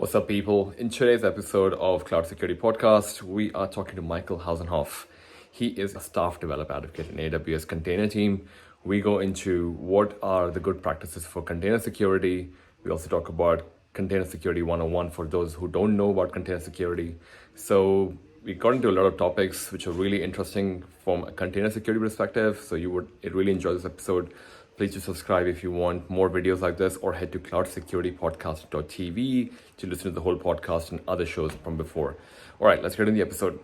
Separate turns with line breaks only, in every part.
What's up, people? In today's episode of Cloud Security Podcast, we are talking to Michael Hausenblas. He is a staff developer advocate in AWS Container team. We go into what are the good practices for container security. We also talk about Container Security 101 for those who don't know about container security. So we got into a lot of topics which are really interesting from a container security perspective. So you would really enjoy this episode. Please do subscribe if you want more videos like this, or head to cloudsecuritypodcast.tv to listen to the whole podcast and other shows from before. All right, let's get in the episode.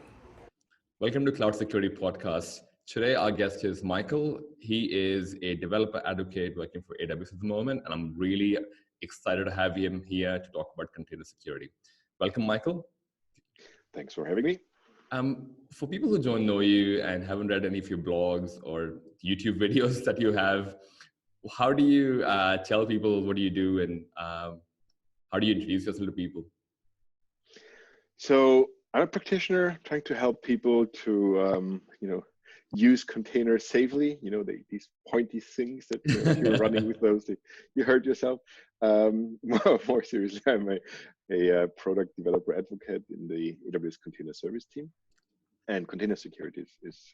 Welcome to Cloud Security Podcast. Today, our guest is Michael. He is a developer advocate working for AWS at the moment, and I'm really excited to have him here to talk about container security. Welcome, Michael.
Thanks for having me.
For people who don't know you and haven't read any of your blogs or YouTube videos that you have, how do you tell people what do you do, and how do you introduce yourself to people?
So I'm a practitioner trying to help people to, use containers safely. These pointy things that if you're running with those, you hurt yourself. More seriously, I'm a product developer advocate in the AWS Container Service team. And container security is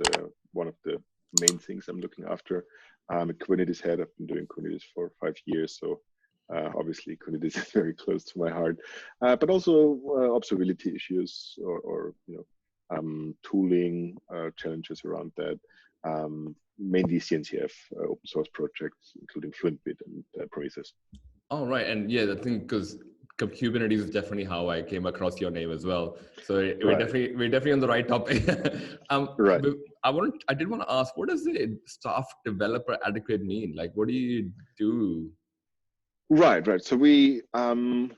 one of the main things I'm looking after. I'm a Kubernetes head. I've been doing Kubernetes for 5 years. So obviously Kubernetes is very close to my heart, but also observability issues or tooling challenges around that. Mainly CNCF open source projects, including FluentBit and Prometheus.
Oh, right. And yeah, I think because Kubernetes is definitely how I came across your name as well. So we're definitely on the right topic.
Right.
I did want to ask, what does a staff developer advocate mean? Like, what do you do?
Right. So we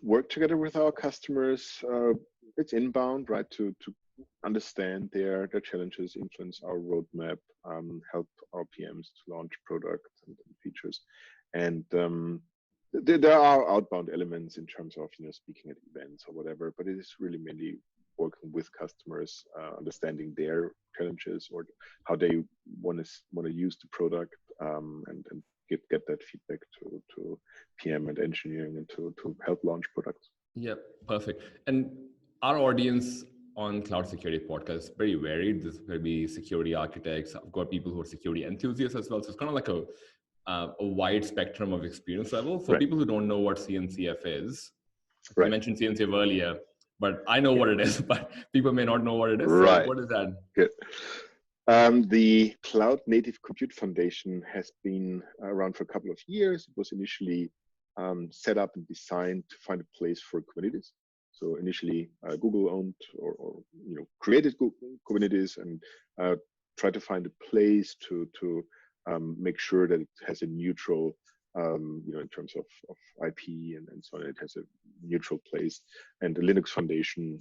work together with our customers. It's inbound, right, to understand their challenges, influence our roadmap, help our PMs to launch products and features. And there are outbound elements in terms of speaking at events or whatever, but it is really mainly working with customers, understanding their challenges or how they want to use the product, and get that feedback to PM and engineering and to help launch products.
Yeah, perfect. And our audience on Cloud Security Podcast is very varied. There's going to be security architects. I've got people who are security enthusiasts as well. So it's kind of like a wide spectrum of experience level. For people who don't know what CNCF is, you mentioned CNCF earlier, but I know what it is, but people may not know what it is.
Right.
So what is that?
Good. The Cloud Native Compute Foundation has been around for a couple of years. It was initially set up and designed to find a place for Kubernetes. So initially, Google owned or created Kubernetes and tried to find a place to make sure that it has a neutral, in terms of IP and so on. It has a neutral place, and the Linux Foundation.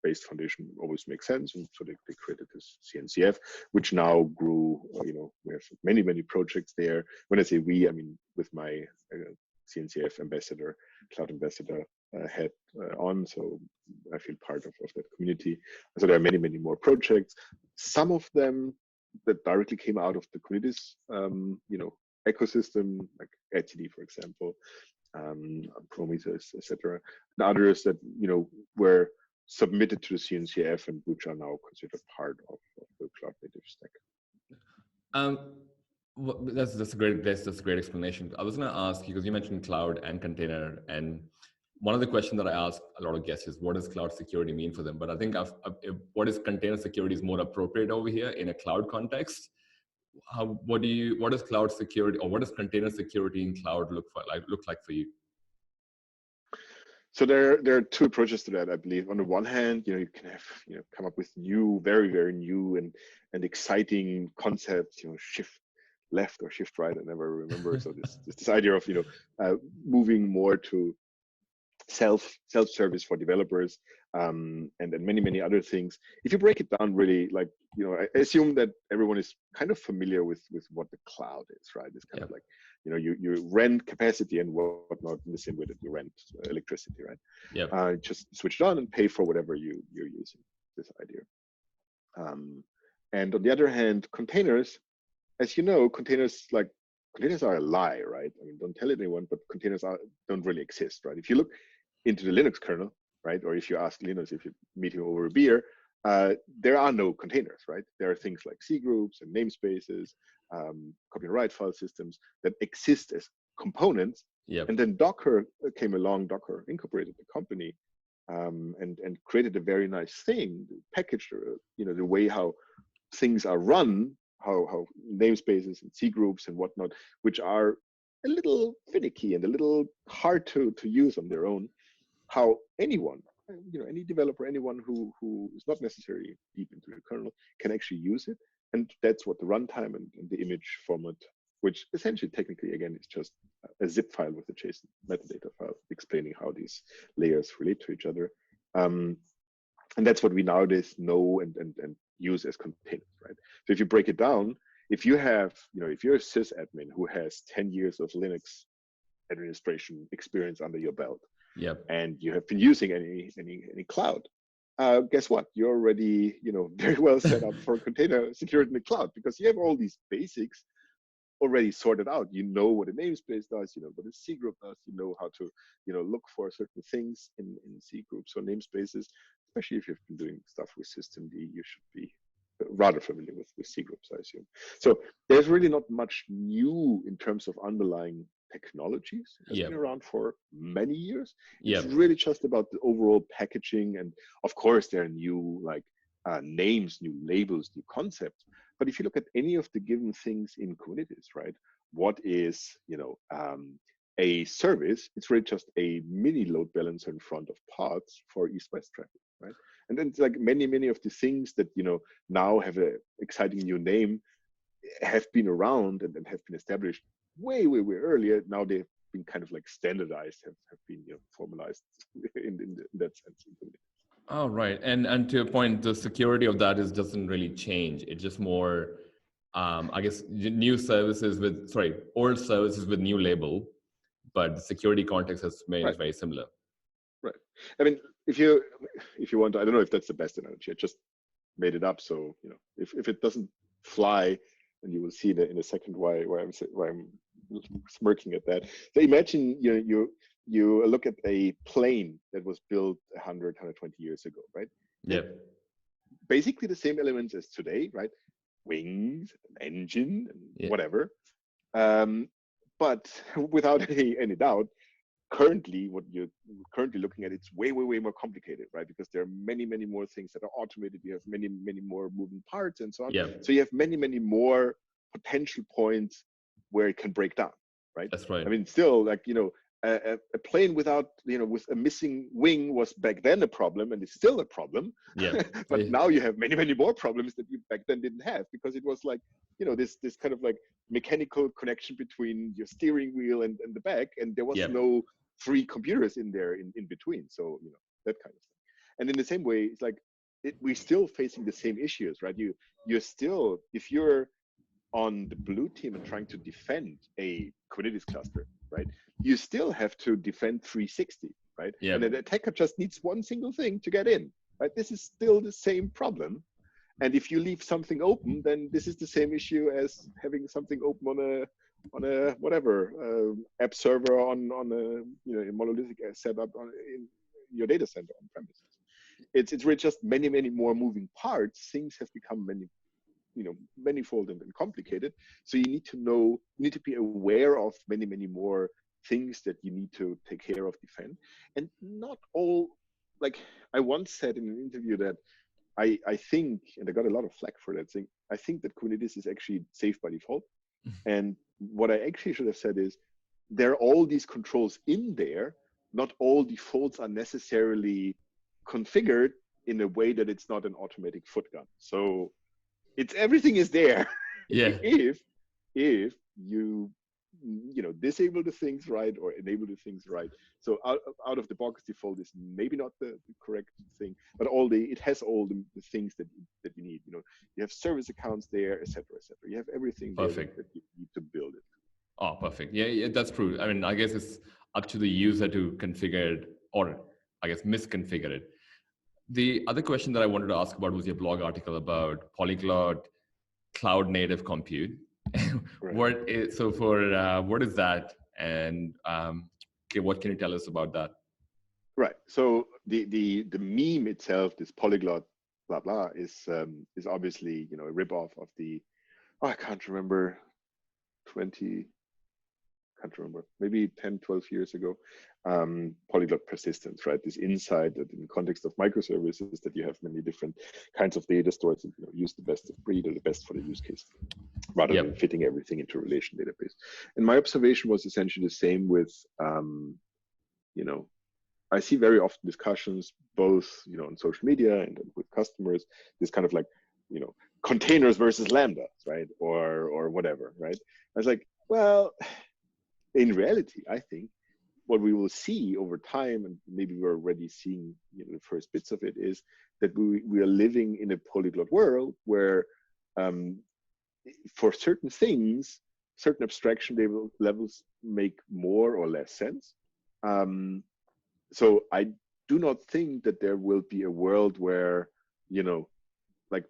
Based foundation always makes sense, and so they created this CNCF, which now grew. We have many projects there. When I say we, I mean with my CNCF ambassador, cloud ambassador head on. So I feel part of that community. So there are many more projects. Some of them that directly came out of the Kubernetes, ecosystem, like RTD, for example, Prometheus, etc. And others that were submitted to the CNCF and which are now considered part of the cloud native stack.
That's a great explanation. I was going to ask you, because you mentioned cloud and container, and one of the questions that I ask a lot of guests is, what does cloud security mean for them? But I think what is container security is more appropriate over here in a cloud context. What does cloud security, or what does container security in cloud look like for you?
So there are two approaches to that, I believe. On the one hand, you can have come up with new, very new and exciting concepts. Shift left or shift right. I never remember. So this idea of moving more to self-service for developers, and many other things. If you break it down, really, I assume that everyone is kind of familiar with what the cloud is, right? It's kind of like you rent capacity and whatnot in the same way that you rent electricity, right?
Yeah.
Just switch it on and pay for whatever you're using. This idea. And on the other hand, containers, as you know, containers are a lie, right? I mean, don't tell anyone, but containers don't really exist, right? If you look into the Linux kernel, right? Or if you ask Linus, if you meet him over a beer, there are no containers, right? There are things like C groups and namespaces, copyright file systems that exist as components.
Yep.
And then Docker came along, Docker incorporated the company, and created a very nice thing, packaged, the way how things are run, how namespaces and C groups and whatnot, which are a little finicky and a little hard to use on their own, how anyone, any developer, anyone who is not necessarily deep into the kernel can actually use it. And that's what the runtime and the image format, which essentially technically, again, is just a zip file with a JSON metadata file explaining how these layers relate to each other. And that's what we nowadays know and use as containers, right? So if you break it down, if you have, if you're a sysadmin who has 10 years of Linux administration experience under your belt,
yep,
and you have been using any cloud, guess what? You're already, very well set up for container security in the cloud, because you have all these basics already sorted out. You know what a namespace does, you know what a C group does, you know how to, look for certain things in C groups or namespaces. Especially if you've been doing stuff with systemd, you should be rather familiar with C groups, I assume. So there's really not much new in terms of underlying technologies. It has
yep,
been around for many years.
yep,
It's really just about the overall packaging, and of course there are new names, new labels, new concepts. But if you look at any of the given things in Kubernetes, right? What is, a service? It's really just a mini load balancer in front of pods for east-west traffic, right? And then it's like many of the things that, now have an exciting new name, have been around and have been established way earlier. Now they've been kind of like standardized, have been formalized in that sense.
Oh, right. And to your point, the security of that doesn't really change. It's just more, I guess, new services old services with new label, but the security context has remained very similar.
Right. I mean, if you want to, I don't know if that's the best analogy. I just made it up. So, if it doesn't fly, and you will see that in a second why I'm smirking at that. So imagine you look at a plane that was built 120 years ago, right?
Yep.
Basically the same elements as today, right? Wings, an engine, and whatever. But without any doubt, currently what you're currently looking at, it's way more complicated, right? Because there are many more things that are automated. You have many more moving parts and so on.
Yep.
So you have many more potential points where it can break down, right?
That's right.
I mean, still, a plane without, with a missing wing was back then a problem, and it's still a problem.
Yeah.
But now you have many more problems that you back then didn't have, because it was like, this kind of like mechanical connection between your steering wheel and the back, and there was no three computers in there in between. So, that kind of thing. And in the same way, it's like we're still facing the same issues, right? You're still, if you're on the blue team and trying to defend a Kubernetes cluster, right? You still have to defend 360, right?
Yep.
And an attacker just needs one single thing to get in, right? This is still the same problem. And if you leave something open, then this is the same issue as having something open on a whatever app server on a monolithic setup in your data center on premises. It's really just many more moving parts. Things have become manifold and complicated. So you need to be aware of many more things that you need to take care of, defend. And not all, like I once said in an interview that I think, and I got a lot of flack for that thing, I think that Kubernetes is actually safe by default. And what I actually should have said is, there are all these controls in there. Not all defaults are necessarily configured in a way that it's not an automatic foot gun. So everything is there.
Yeah.
if you disable the things right or enable the things right. So out of the box default is maybe not the correct thing, but it has all the things that you need. You have service accounts there, etc. You have everything there that you need to build it.
Oh, perfect. Yeah, that's true. I mean, I guess it's up to the user to configure it, or I guess misconfigure it. The other question that I wanted to ask about was your blog article about polyglot cloud native compute.
Right.
What is that? And what can you tell us about that?
Right. So the meme itself, this polyglot blah blah, is obviously, a ripoff of the, I can't remember, 20, can't remember, maybe 10, 12 years ago, polyglot persistence, right? This insight that in the context of microservices that you have many different kinds of data stores and use the best of breed or the best for the use case, rather than
Yep.
fitting everything into a relation database. And my observation was essentially the same with, you know, I see very often discussions, both on social media and with customers, this kind of like, containers versus lambdas, right, or whatever, right? I was like, well, in reality, I think what we will see over time, and maybe we're already seeing the first bits of it, is that we are living in a polyglot world where, um, for certain things, certain abstraction levels make more or less sense. So I do not think that there will be a world where, like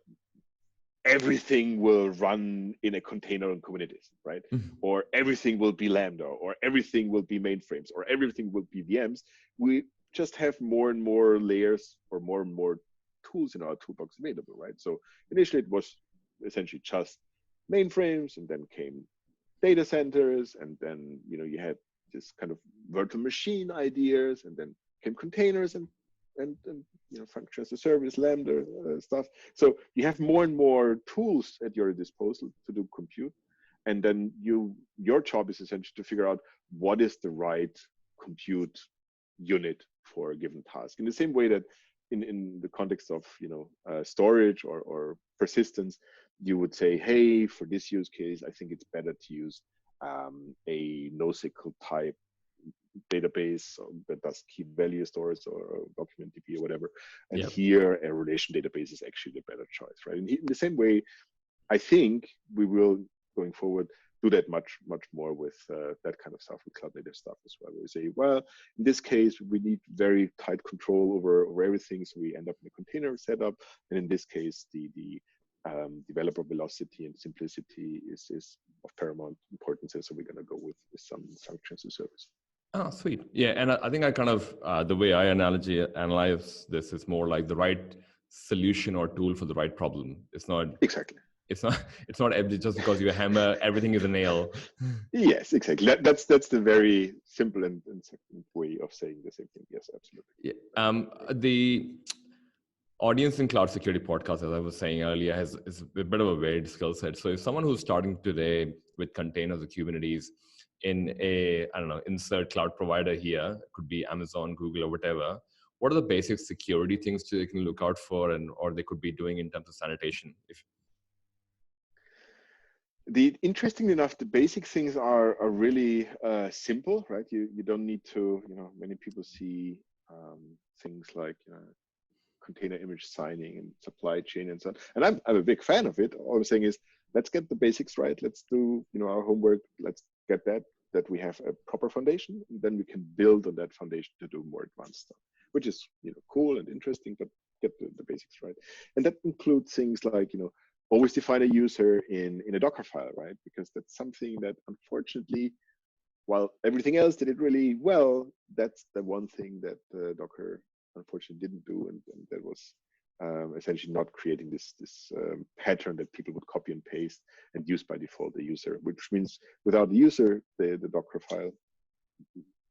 everything will run in a container on Kubernetes, right? Or everything will be Lambda, or everything will be mainframes, or everything will be VMs. We just have more and more layers or more and more tools in our toolbox available, right? So initially it was essentially just mainframes, and then came data centers, and then you had this kind of virtual machine ideas, and then came containers and function as a service, Lambda stuff. So you have more and more tools at your disposal to do compute, and then your job is essentially to figure out what is the right compute unit for a given task. In the same way that in the context of storage or persistence, you would say, hey, for this use case, I think it's better to use a NoSQL type database that does key value stores or document DB or whatever. And
Yep.
here a relation database is actually the better choice, right? And in the same way, I think we will, going forward, do that much more with that kind of stuff, with cloud native stuff as well. We say, well, in this case, we need very tight control over everything, so we end up in a container setup. And in this case, the developer velocity and simplicity is of paramount importance, and so we're going to go with some functions as a service.
Oh, sweet. Yeah, and I think I kind of the way I analyze this is more like the right solution or tool for the right problem. It's not
exactly.
It's not just because you hammer everything is a nail.
Yes, exactly. That's the very simple and second way of saying the same thing. Yes, absolutely.
Yeah. The audience in Cloud Security Podcast, as I was saying earlier, is a bit of a varied skill set. So if someone who's starting today with containers or Kubernetes in a, I don't know, insert cloud provider here, it could be Amazon, Google, or whatever, what are the basic security things they can look out for, or they could be doing in terms of sanitation?
Interestingly enough, the basic things are really simple, right? You don't need to, many people see things like container image signing and supply chain and so on. And I'm a big fan of it. All I'm saying is, let's get the basics right. Let's do our homework. Let's get that we have a proper foundation, and then we can build on that foundation to do more advanced stuff, which is cool and interesting. But get the basics right, and that includes things like always define a user in a Docker file, right? Because that's something that, unfortunately, while everything else did it really well, that's the one thing that Docker unfortunately didn't do, and that was essentially not creating this pattern that people would copy and paste and use by default the user, which means without the user, the Docker file,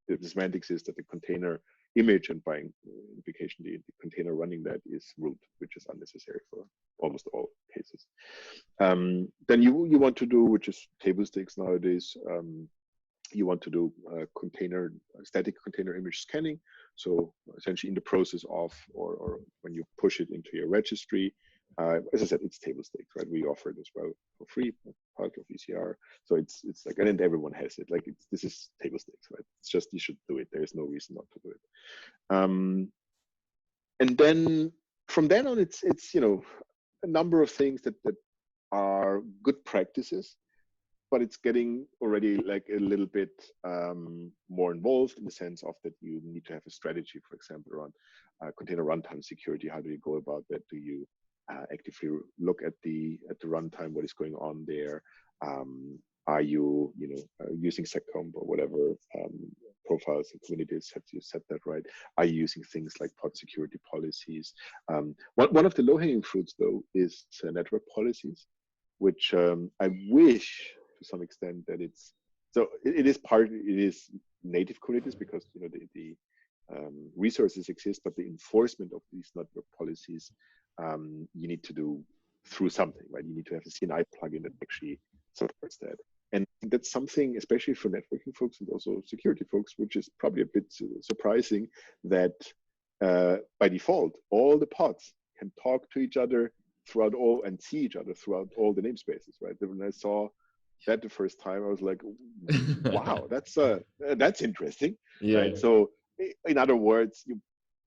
the semantics is that the container image, and by implication the container running that, is root, which is unnecessary for almost all cases. Then you want to do, which is table stakes nowadays, you want to do static container image scanning. So essentially in the process of, or when you push it into your registry, as I said, it's table stakes, right? We offer it as well for free, part of ECR. So it's like, and everyone has it. Like this is table stakes, right? It's just, you should do it. There is no reason not to do it. And then from then on, it's a number of things that are good practices, but it's getting already like a little bit more involved, in the sense of that you need to have a strategy, for example, around container runtime security. How do you go about that? Do you actively look at the runtime, what is going on there? Are you using seccomp or whatever profiles and communities. Have you said that right? Are you using things like pod security policies? One of the low-hanging fruits, though, is network policies, which I wish to some extent that it's so it is native communities because the resources exist, but the enforcement of these network policies you need to do through something, right? You need to have a CNI plugin that actually supports that. And that's something, especially for networking folks and also security folks, which is probably a bit surprising that by default, all the pods can talk to each other throughout all and see each other throughout all the namespaces, right? When I saw that the first time, I was like, wow, that's interesting,
Yeah.
right? So in other words, you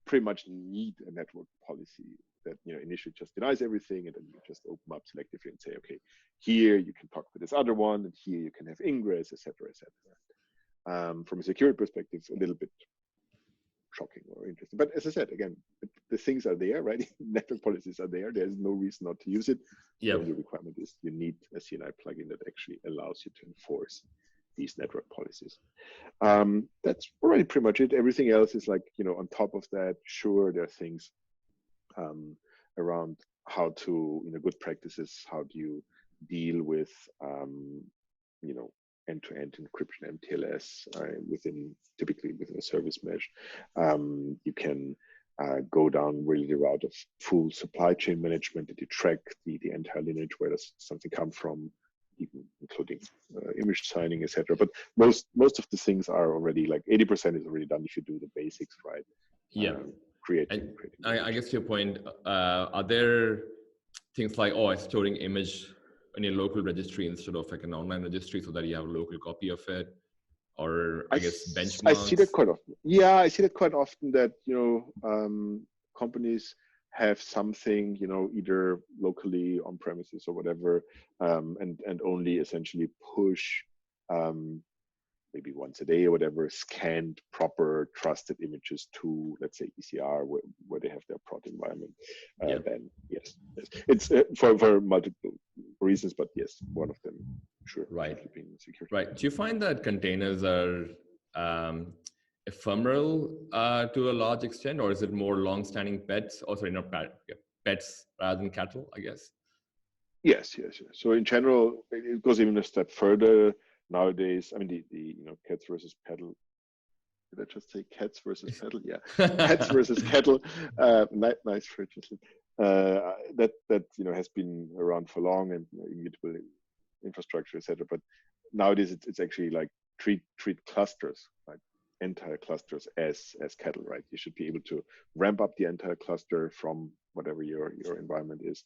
pretty much need a network policy that initially just denies everything, and then you just open up selectively and say, okay, here you can talk to this other one, and here you can have ingress, etc., etc. From a security perspective, it's a little bit shocking or interesting. But as I said, again, the things are there, right? Network policies are there. There's no reason not to use it. The only requirement is you need a CNI plugin that actually allows you to enforce these network policies. That's already pretty much it. Everything else is like, on top of that, sure, there are things around how to, good practices, how do you deal with, end-to-end encryption, MTLS, typically within a service mesh. You can go down really the route of full supply chain management, that you track the entire lineage, where does something come from, even including image signing, etc. But most of the things are already, like 80% is already done if you do the basics right.
Yeah.
Creating
I guess to your point, are there things like, storing image in a local registry instead of like an online registry so that you have a local copy of it? Or I guess benchmarks?
I see that quite often. Yeah, I see that quite often that, companies have something, either locally on premises or whatever, and only essentially push maybe once a day or whatever, scanned, proper, trusted images to, let's say, ECR, where they have their prod environment. Then yes, it's for multiple reasons, but yes, one of them, sure.
Right.
Being security.
Right. Do you find that containers are ephemeral to a large extent, or is it more long-standing pets? Oh, sorry, not pets rather than cattle, I guess.
Yes. So in general, it goes even a step further nowadays. I mean, the cats versus cattle. Did I just say cats versus cattle? Yeah, cats versus cattle. Nice phrase. That has been around for long, and immutable infrastructure, etc. But nowadays, it's actually like treat clusters, like entire clusters as cattle, right? You should be able to ramp up the entire cluster from whatever your environment is,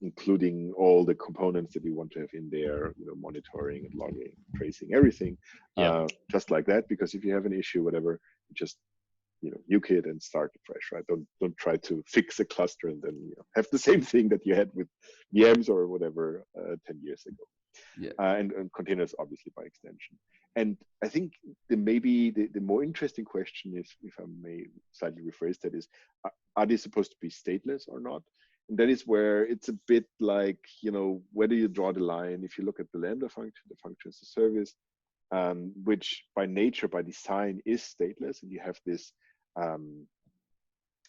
including all the components that you want to have in there, monitoring and logging, tracing, everything, just like that. Because if you have an issue, whatever, you just nuke it and start fresh, right? Don't try to fix a cluster and then have the same thing that you had with VMs or whatever 10 years ago. And containers, obviously, by extension. And I think maybe the more interesting question is, if I may slightly rephrase that, is, are they supposed to be stateless or not? And that is where it's a bit like, where do you draw the line? If you look at the Lambda function, the function as a service, which by nature, by design, is stateless, and you have this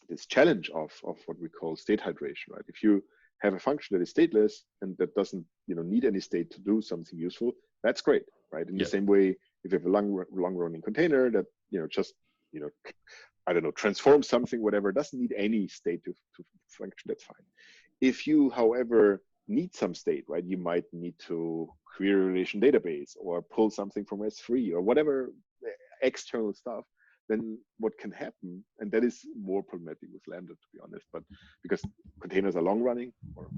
this challenge of what we call state hydration, right? If you have a function that is stateless and that doesn't need any state to do something useful, that's great, right? In the same way, if you have a long running container that just I don't know, transforms something, whatever, doesn't need any state to function, that's fine. If you, however, need some state, right, you might need to query a relation database or pull something from S3 or whatever external stuff, then what can happen, and that is more problematic with Lambda, to be honest, but because containers are long running or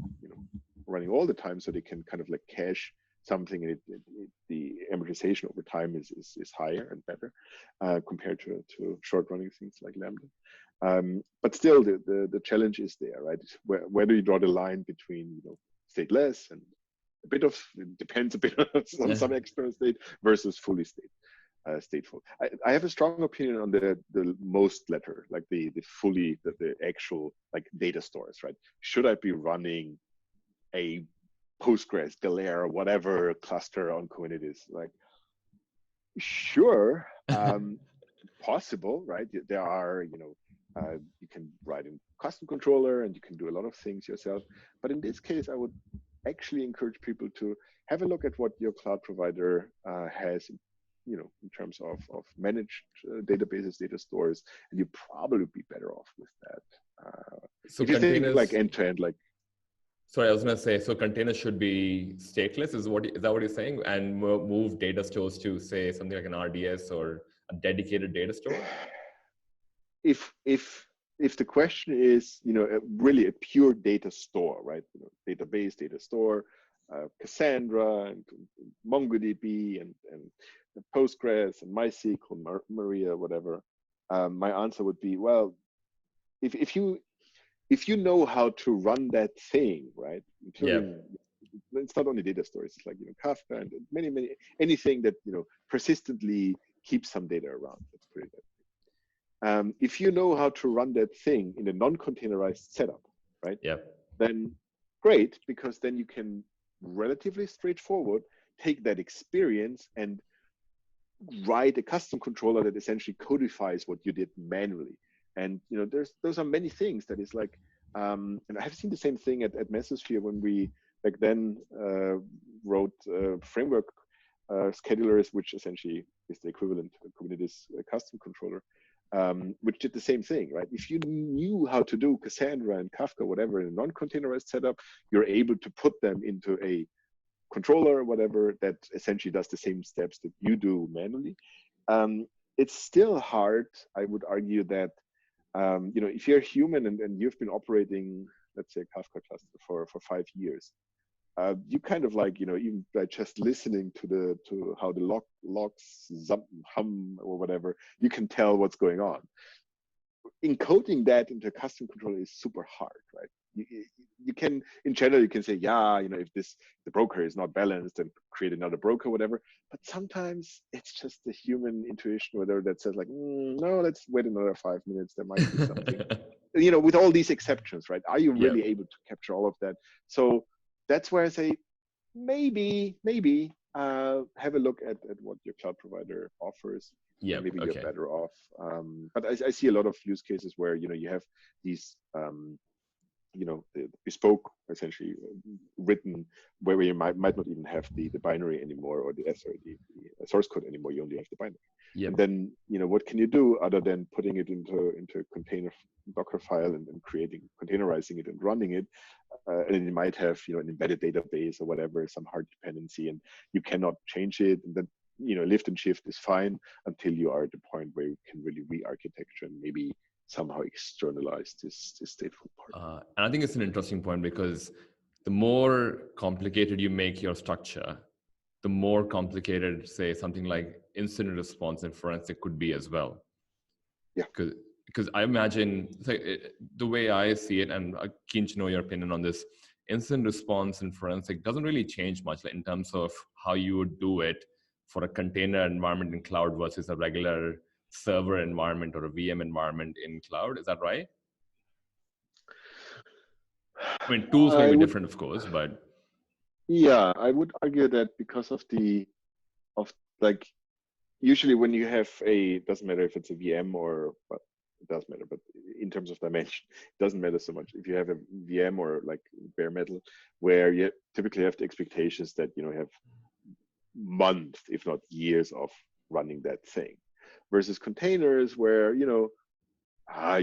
running all the time, so they can kind of like cache something, and the amortization over time is higher and better compared to short running things like Lambda. But still, the challenge is there, right? Where do you draw the line between stateless and it depends a bit on some external state versus fully stateful. I have a strong opinion on the most letter, like the actual like data stores, right? Should I be running a Postgres, Galera, whatever cluster on Kubernetes? Like, Sure, possible, right? There are, you can write in custom controller and you can do a lot of things yourself. But in this case, I would actually encourage people to have a look at what your cloud provider has, in terms of managed databases, data stores, and you probably be better off with that.
So
If you think like
containers,
end to end, like
sorry, I was going to say, so containers should be stateless, is that what you're saying? And move data stores to, say, something like an RDS or a dedicated data store?
if the question is, really a pure data store, right? Database, data store, Cassandra and MongoDB and Postgres and MySQL, Maria, whatever. My answer would be, well, if you know how to run that thing, right,
Yeah.
including it's not only data stores, it's like Kafka and many anything that persistently keeps some data around. Let's put it that way. If you know how to run that thing in a non-containerized setup, right,
Yeah.
then great, because then you can relatively straightforward take that experience and write a custom controller that essentially codifies what you did manually. And those are many things that is like, and I have seen the same thing at Mesosphere when we back then wrote framework schedulers, which essentially is the equivalent to Kubernetes custom controller, which did the same thing, right? If you knew how to do Cassandra and Kafka, whatever, in a non-containerized setup, you're able to put them into a controller or whatever that essentially does the same steps that you do manually. It's still hard, I would argue, that if you're human and you've been operating, let's say, a Kafka cluster for 5 years, you kind of like, even by just listening to how the logs hum or whatever, you can tell what's going on. Encoding that into a custom controller is super hard, right? You can, in general, you can say, yeah, if the broker is not balanced, and create another broker, whatever. But sometimes it's just the human intuition, whatever, that says like, no, let's wait another 5 minutes. There might be something, with all these exceptions, right? Are you
Yeah.
really able to capture all of that? So that's where I say, maybe have a look at what your cloud provider offers,
Yeah.
and maybe you're
Okay.
better off. But I see a lot of use cases where you have these the bespoke, essentially written, where you might not even have the binary anymore, or the source code anymore. You only have the binary.
Yeah.
And then what can you do other than putting it into a container Docker file and containerizing it and running it? And it might have an embedded database or whatever, some hard dependency, and you cannot change it. And then lift and shift is fine until you are at the point where you can really re-architecture and maybe somehow externalize this stateful part.
And I think it's an interesting point, because the more complicated you make your structure, the more complicated, say, something like incident response and forensic could be as well.
Yeah.
Because I imagine, the way I see it, and I'm keen to know your opinion on this, incident response and forensic doesn't really change much, in terms of how you would do it for a container environment in cloud versus a regular server environment or a VM environment in cloud. Is that right? I mean, tools may
I
be
would,
different, of course, but
yeah, I would argue that because of like, usually when you have doesn't matter if it's a VM or, but it does matter, but in terms of dimension, it doesn't matter so much. If you have a VM or like bare metal, where you typically have the expectations that you have months, if not years, of running that thing, versus containers where you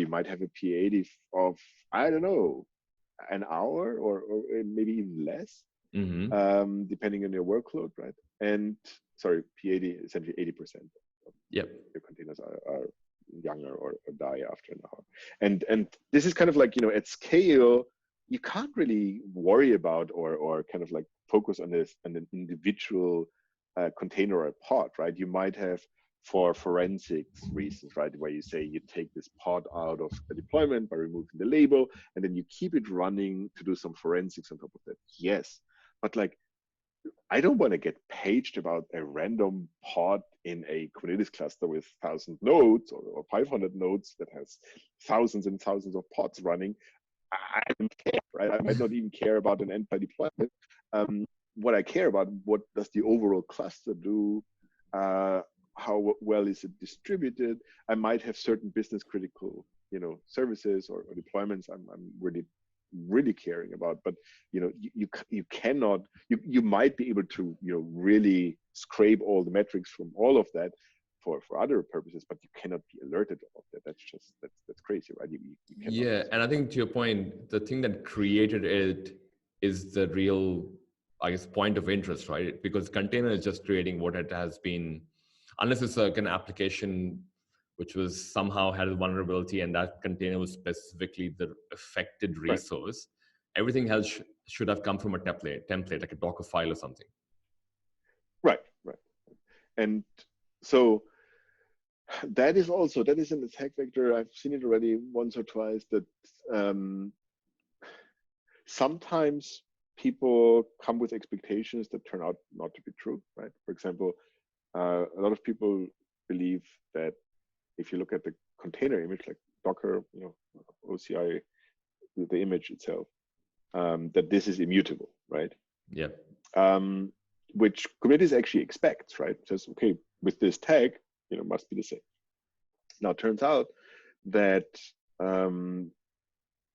might have a P80 of, I don't know, an hour or maybe even less,
mm-hmm.
depending on your workload, right? And sorry, P80, essentially 80% of
Yep.
your containers are younger or die after an hour. And this is kind of like, at scale, you can't really worry about or kind of like focus on an individual container or pod, right? You might have, for forensics reasons, right, where you say you take this pod out of a deployment by removing the label, and then you keep it running to do some forensics on top of that. Yes, but like, I don't want to get paged about a random pod in a Kubernetes cluster with 1,000 nodes or 500 nodes that has thousands and thousands of pods running. I don't care, right? I might not even care about an endpoint deployment. What I care about, what does the overall cluster do how well is it distributed. I might have certain business critical, services or deployments I'm really caring about, but you cannot, you might be able to really scrape all the metrics from all of that for other purposes, but you cannot be alerted of that. That's crazy, right? You cannot.
Yeah, and I think to your point, the thing that created it is the real, I guess, point of interest, right? Because container is just creating what it has been, unless it's like an application which was somehow had a vulnerability and that container was specifically the affected
Right,
resource. Everything else should have come from a template like a Docker file or something.
right. And so that is an attack vector. I've seen it already once or twice, that sometimes people come with expectations that turn out not to be true, right? For example, a lot of people believe that if you look at the container image, like Docker, OCI, the image itself, that this is immutable, right?
Yeah.
Which Kubernetes actually expects, right? Says, okay, with this tag, must be the same. Now, it turns out that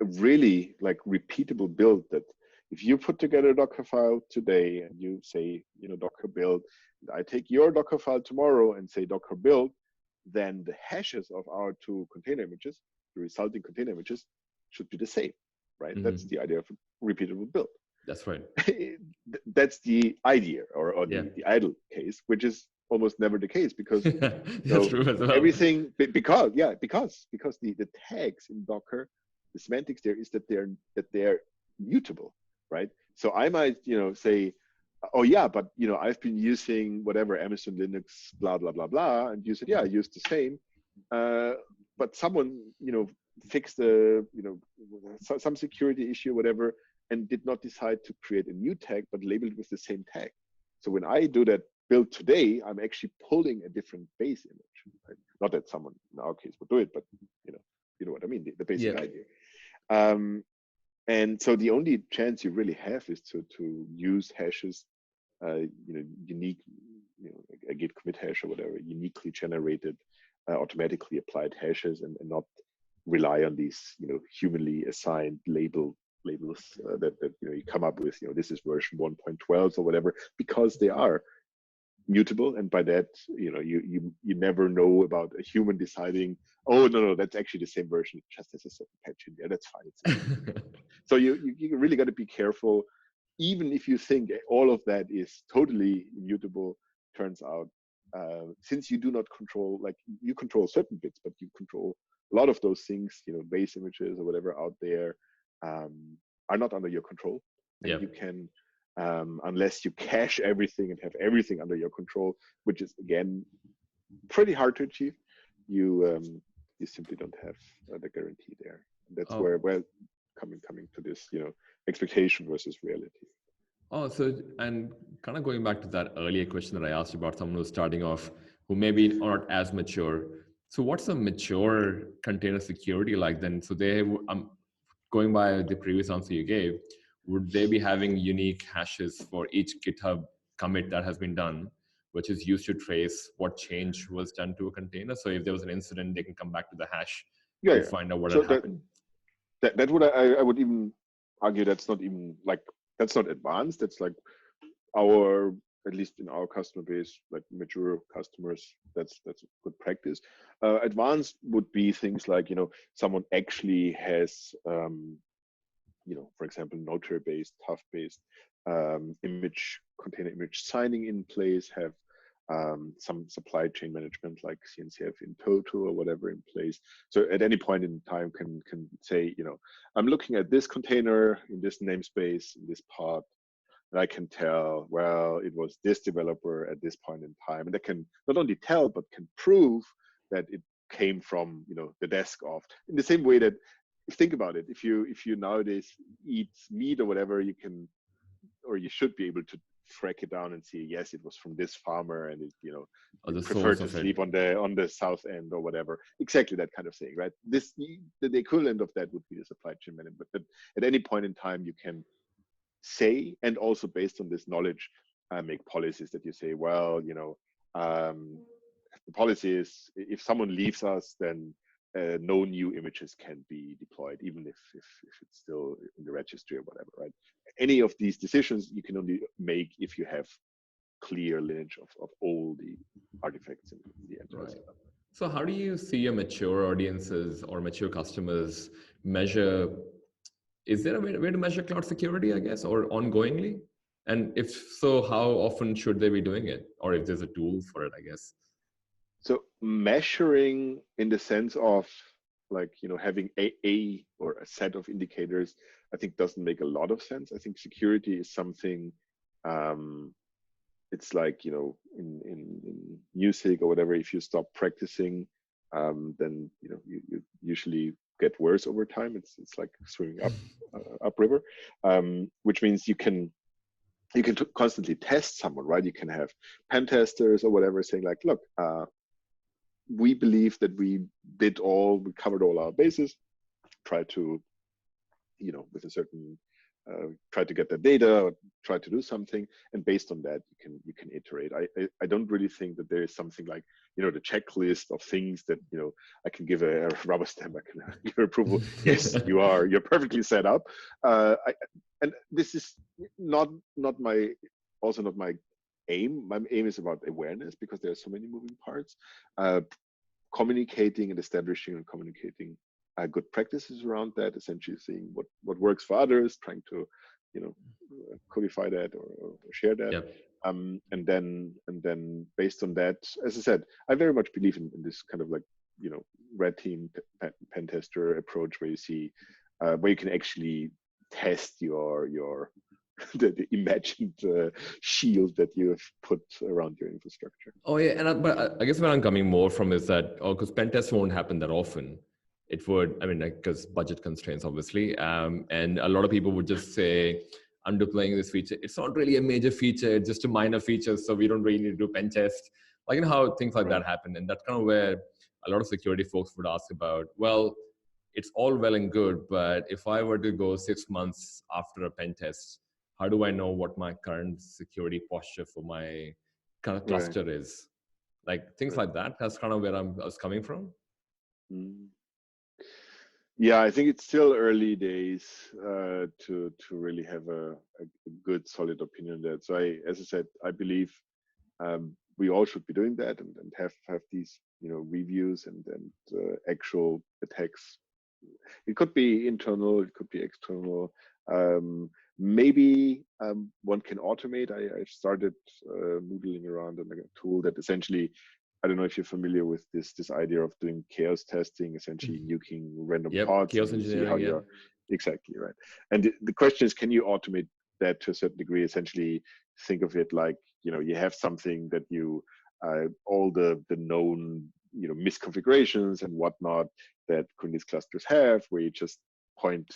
really like repeatable build, that if you put together a Docker file today and you say, Docker build, and I take your Docker file tomorrow and say Docker build, then the hashes of our two container images, the resulting container images, should be the same, right?
Mm-hmm.
That's the idea of a repeatable build.
That's right.
That's the idea, or
Yeah.
the idle case, which is almost never the case, because
That's true as well.
everything, because the tags in Docker, the semantics there is that they're mutable, right? So I might say, oh yeah, but I've been using whatever Amazon Linux blah blah blah blah, and you said, yeah, I use the same, but someone fixed some security issue, whatever, and did not decide to create a new tag, but labeled with the same tag. So when I do that build today, I'm actually pulling a different base image. Right? Not that someone in our case would do it, but you know what I mean, the basic idea. And so the only chance you really have is to use hashes, unique, a git commit hash or whatever, uniquely generated, automatically applied hashes, and not rely on these, humanly assigned labels that you come up with. This is version 1.12 or whatever, because they are mutable, and by that, you never know about a human deciding, oh no, that's actually the same version, it just has a certain patch in there. That's fine. So you really got to be careful. Even if you think all of that is totally immutable, turns out, since you do not control, like you control certain bits, but you control a lot of those things, base images or whatever out there, are not under your control. And you can, unless you cache everything and have everything under your control, which is again pretty hard to achieve, you simply don't have the guarantee there. That's where coming to this, expectation versus reality.
Oh, so, and kind of going back to that earlier question that I asked about someone who's starting off, who maybe aren't as mature. So what's a mature container security like then? So going by the previous answer you gave, would they be having unique hashes for each GitHub commit that has been done, which is used to trace what change was done to a container? So if there was an incident, they can come back to the hash and find out what had happened.
That would, I would even argue, that's not even like, that's not advanced. That's like our, at least in our customer base, like mature customers, that's a good practice. Advanced would be things like, someone actually has, for example, Notary-based, TUF-based container image signing in place, have some supply chain management like CNCF in total or whatever in place. So at any point in time can say, I'm looking at this container in this namespace, in this pod, and I can tell, well, it was this developer at this point in time. And they can not only tell, but can prove that it came from, the desk of, in the same way that, think about it, if you nowadays eat meat or whatever, you can, or you should be able to track it down and see, yes, it was from this farmer, and it preferred to sleep on the south end or whatever. Exactly that kind of thing, right? The equivalent of that would be the supply chain management. But at any point in time, you can say, and also based on this knowledge, make policies that you say, well, the policy is if someone leaves us, then no new images can be deployed, even if it's still in the registry or whatever, right? Any of these decisions you can only make if you have clear lineage of all the artifacts in the enterprise
Right.
setup.
So how do you see your mature audiences or mature customers measure? Is there a way to measure cloud security, I guess, or ongoingly? And if so, how often should they be doing it? Or if there's a tool for it, I guess.
So measuring in the sense of like, having a or a set of indicators, I think doesn't make a lot of sense. I think security is something, it's like, in music or whatever, if you stop practicing, then, you usually get worse over time. It's like swimming upriver, which means you can constantly test someone, right? You can have pen testers or whatever saying like, look, we believe that we covered all our bases, try to, with a certain, try to get the data, or try to do something, and based on that, you can iterate. I don't really think that there is something like, the checklist of things that, I can give a rubber stamp, I can give approval. Yes, you're perfectly set up. And this is not my aim. My aim is about awareness, because there are so many moving parts. Communicating and establishing and communicating good practices around that, essentially seeing what works for others, trying to, codify that or share that.
Yep.
And then based on that, as I said, I very much believe in this kind of like, red team pen tester approach, where you see, where you can actually test your the imagined shield that you have put around your infrastructure.
Oh yeah, but I guess where I'm coming more from is that, because pen tests won't happen that often. It would, I mean, because budget constraints, obviously, and a lot of people would just say, "I'm deploying this feature. It's not really a major feature; it's just a minor feature, so we don't really need to do pen test." Like, how things like
Right.
that happen, and that's kind of where a lot of security folks would ask about. Well, it's all well and good, but if I were to go 6 months after a pen test, how do I know what my current security posture for my kind of
Right.
cluster is? Like things
Right.
like that. That's kind of where I was coming from.
Mm. Yeah, I think it's still early days to really have a good solid opinion on that. So as I said, I believe we all should be doing that, and have these reviews and actual attacks. It could be internal, it could be external. Maybe one can automate. I've started noodling around on a tool that essentially, I don't know if you're familiar with this idea of doing chaos testing, essentially nuking random
Yep,
pods,
chaos
and you see how
engineering. Yeah,
you're exactly right. And the question is, can you automate that to a certain degree? Essentially, think of it like, you have something that you all the known misconfigurations and whatnot that Kubernetes clusters have, where you just point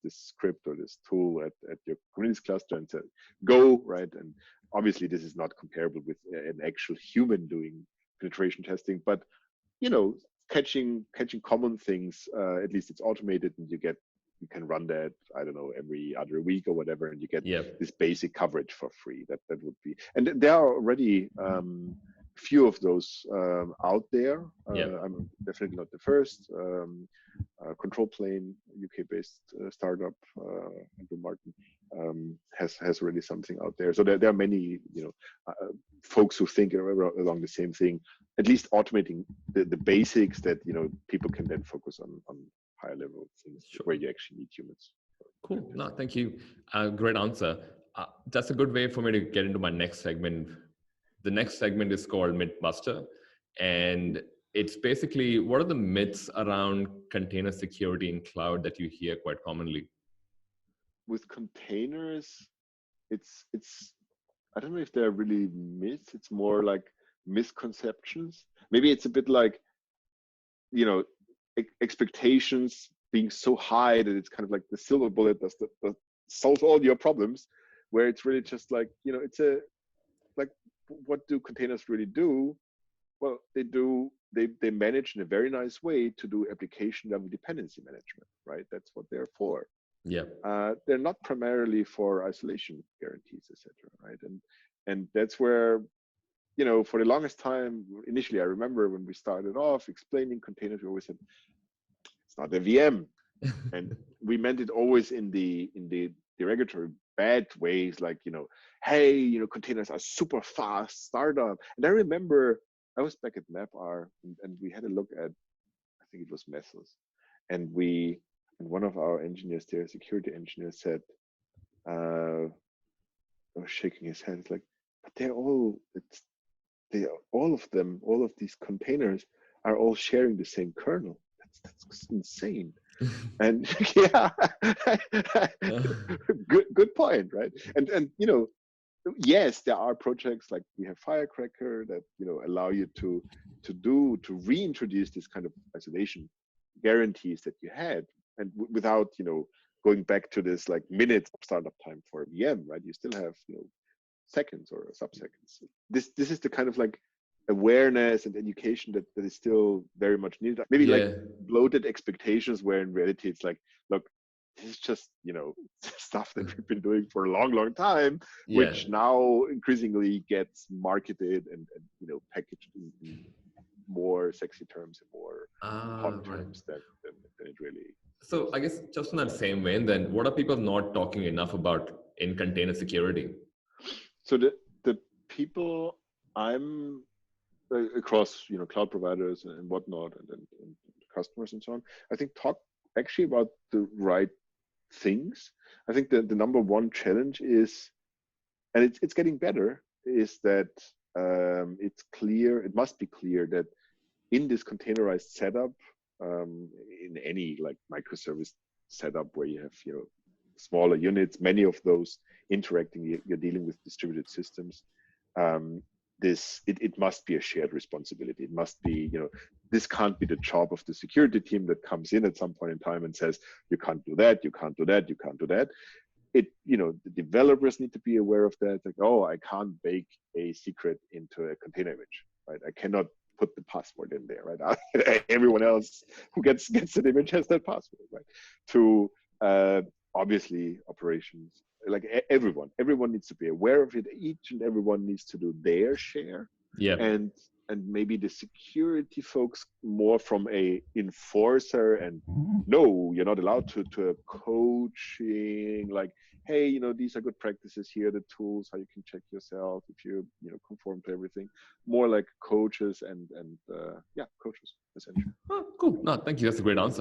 this script or this tool at your Kubernetes cluster and say go, right? And obviously this is not comparable with an actual human doing penetration testing, but catching common things, at least it's automated, and you can run that, I don't know, every other week or whatever, and you get
yep,
this basic coverage for free. That would be, and there are already few of those out there.
yep.
I'm definitely not the first. Control Plane, UK-based startup, Andrew Martin, has already something out there. So there are many, folks who think along the same thing. At least automating the basics that people can then focus on higher level things
Sure.
where you actually need humans.
Cool. No, thank you. Great answer. That's a good way for me to get into my next segment. The next segment is called Mythbuster, and it's basically, what are the myths around container security in cloud that you hear quite commonly?
With containers, it's I don't know if they're really myths. It's more like misconceptions. Maybe it's a bit like, expectations being so high that it's kind of like the silver bullet that solves all your problems, where it's really just like, it's like, what do containers really do? Well, they manage in a very nice way to do application level dependency management, right? That's what they're for.
Yeah.
They're not primarily for isolation guarantees, etc., right? And that's where for the longest time, initially, I remember when we started off explaining containers, we always said it's not a VM, and we meant it always in the derogatory bad ways, like hey, containers are super fast startup. And I remember I was back at MapR, and we had a look at, I think it was Mesos, and one of our engineers there, security engineer, said, was shaking his head. It's like, but all of them, all of these containers are all sharing the same kernel. That's insane. And yeah, good point, right? And yes, there are projects like we have Firecracker that allow you to reintroduce this kind of isolation guarantees that you had, and without going back to this like minutes of startup time for a VM, right? You still have seconds or sub-seconds. This is the kind of like awareness and education that is still very much needed. Maybe like
Yeah.
bloated expectations, where in reality it's like, look, this is just stuff that we've been doing for a long time,
Yeah.
which now increasingly gets marketed and packaged in more sexy terms and more hot
Right.
terms than it really
So
is.
I guess just in that same vein, then what are people not talking enough about in container security?
So the people I'm across cloud providers and whatnot, and customers and so on, I think talk actually about the right things. I think that the number one challenge is, and it's getting better, is that it must be clear that in this containerized setup, in any like microservice setup where you have smaller units, many of those interacting, you're dealing with distributed systems. Um, it must be a shared responsibility. It must be, this can't be the job of the security team that comes in at some point in time and says, you can't do that, you can't do that, you can't do that. The developers need to be aware of that. Like, oh, I can't bake a secret into a container image, right? I cannot put the password in there, right? Everyone else who gets an image has that password, right? To obviously operations, like everyone needs to be aware of it. Each and everyone needs to do their share,
Yeah.
and maybe the security folks more from a enforcer and no, you're not allowed to a coaching, like, hey, these are good practices, here are the tools how you can check yourself if you conform to everything. More like coaches and coaches essentially.
Oh, cool. No, thank you. That's a great answer.